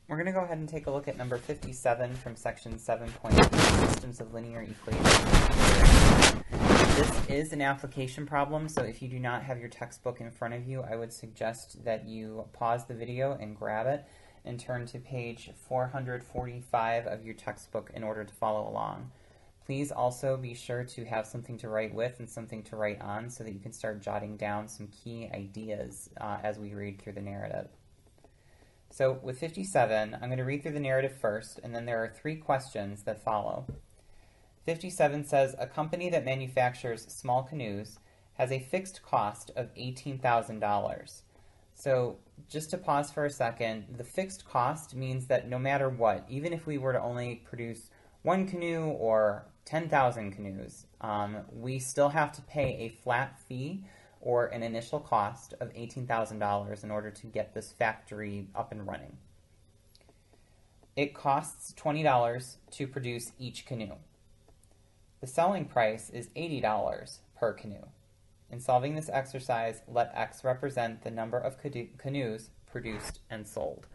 We're going to go ahead and take a look at number 57 from section 7.2, Systems of Linear Equations. This is an application problem, so if you do not have your textbook in front of you, I would suggest that you pause the video and grab it and turn to page 445 of your textbook in order to follow along. Please also be sure to have something to write with and something to write on so that you can start jotting down some key ideas as we read through the narrative. So with 57, I'm going to read through the narrative first, and then there are 3 questions that follow. 57 says, a company that manufactures small canoes has a fixed cost of $18,000. So just to pause for a second, the fixed cost means that no matter what, even if we were to only produce 1 canoe or 10,000 canoes, we still have to pay a flat fee or an initial cost of $18,000 in order to get this factory up and running. It costs $20 to produce each canoe. The selling price is $80 per canoe. In solving this exercise, let X represent the number of canoes produced and sold.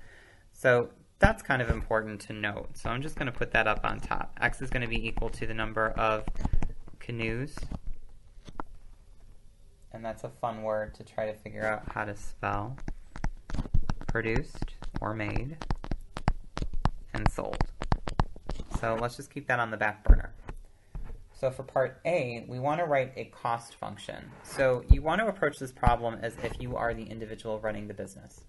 So that's kind of important to note. So I'm just going to put that up on top. X is going to be equal to the number of canoes. And that's a fun word to try to figure out how to spell. Produced or made and sold. So let's just keep that on the back burner. So for part A, we want to write a cost function. So you want to approach this problem as if you are the individual running the business.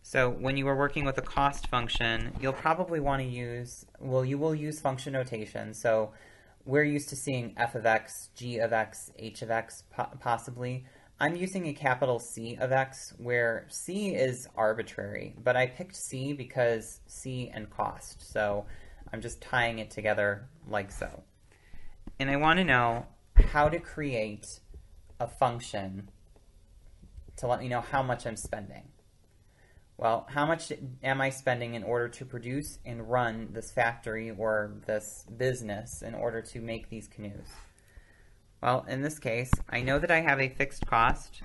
So when you are working with a cost function, you'll probably want to use, you will use function notation. So we're used to seeing f of x, g of x, h of x possibly. I'm using a capital C of x where C is arbitrary, but I picked C because C and cost. So I'm just tying it together like so. And I want to know how to create a function to let me know how much I'm spending. Well, how much am I spending in order to produce and run this factory or this business in order to make these canoes? Well, in this case, I know that I have a fixed cost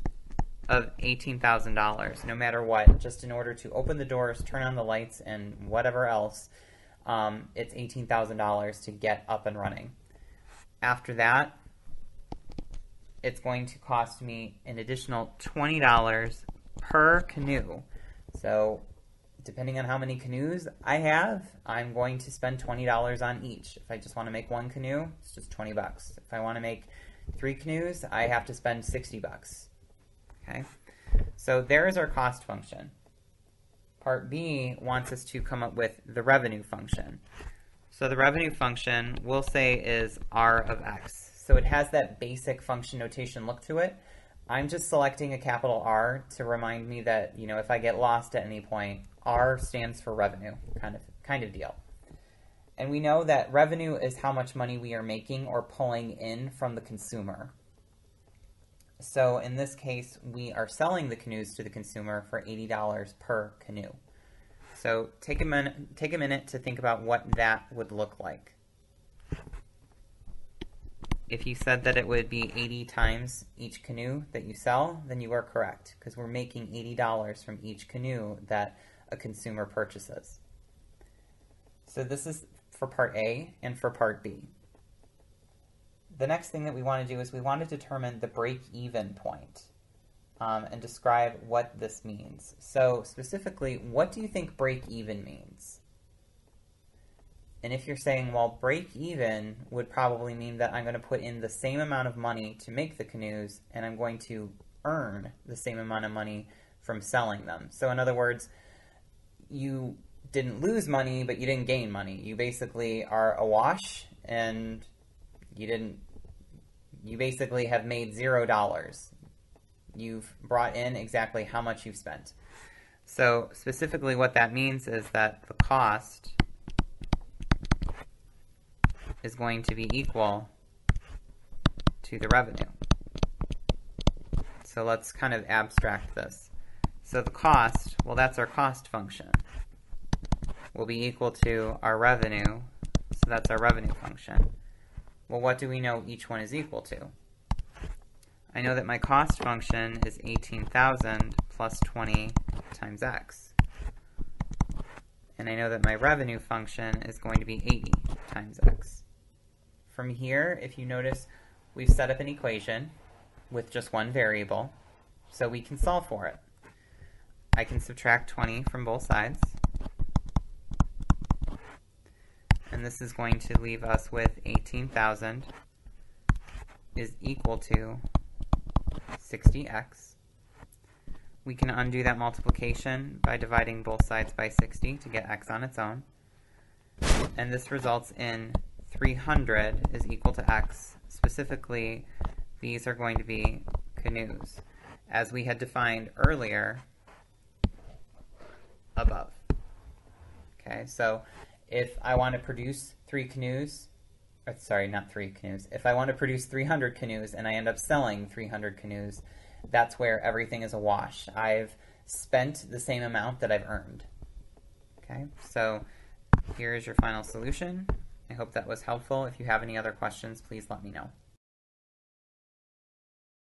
of $18,000, no matter what, just in order to open the doors, turn on the lights, and whatever else, it's $18,000 to get up and running. After that, it's going to cost me an additional $20 per canoe. So depending on how many canoes I have, I'm going to spend $20 on each. If I just want to make 1 canoe, it's just 20 bucks. If I want to make 3 canoes, I have to spend 60 bucks. Okay? So there is our cost function. Part B wants us to come up with the revenue function. So the revenue function we'll say is R of X. So it has that basic function notation look to it. I'm just selecting a capital R to remind me that, you know, if I get lost at any point, R stands for revenue, kind of deal. And we know that revenue is how much money we are making or pulling in from the consumer. So in this case, we are selling the canoes to the consumer for $80 per canoe. So take a minute to think about what that would look like. If you said that it would be 80 times each canoe that you sell, then you are correct, because we're making $80 from each canoe that a consumer purchases. So this is for part A and for part B. The next thing that we want to do is we want to determine the break-even point and describe what this means. So specifically, what do you think break-even means? And if you're saying, well, break-even would probably mean that I'm going to put in the same amount of money to make the canoes, and I'm going to earn the same amount of money from selling them. So in other words, you didn't lose money, but you didn't gain money. You basically are awash, and you basically have made $0. You've brought in exactly how much you've spent. So specifically what that means is that the cost is going to be equal to the revenue. So let's kind of abstract this. So the cost, well, that's our cost function, will be equal to our revenue. So that's our revenue function. Well, what do we know each one is equal to? I know that my cost function is 18,000 plus 20 times x. And I know that my revenue function is going to be 80 times x. From here, if you notice, we've set up an equation with just one variable, so we can solve for it. I can subtract 20 from both sides, and this is going to leave us with 18,000 is equal to 60x. We can undo that multiplication by dividing both sides by 60 to get x on its own. And this results in 300 is equal to x. Specifically, these are going to be canoes, as we had defined earlier above. Okay, so if I want to produce if I want to produce 300 canoes and I end up selling 300 canoes, that's where everything is a wash. I've spent the same amount that I've earned. Okay, so here is your final solution. I hope that was helpful. If you have any other questions, please let me know.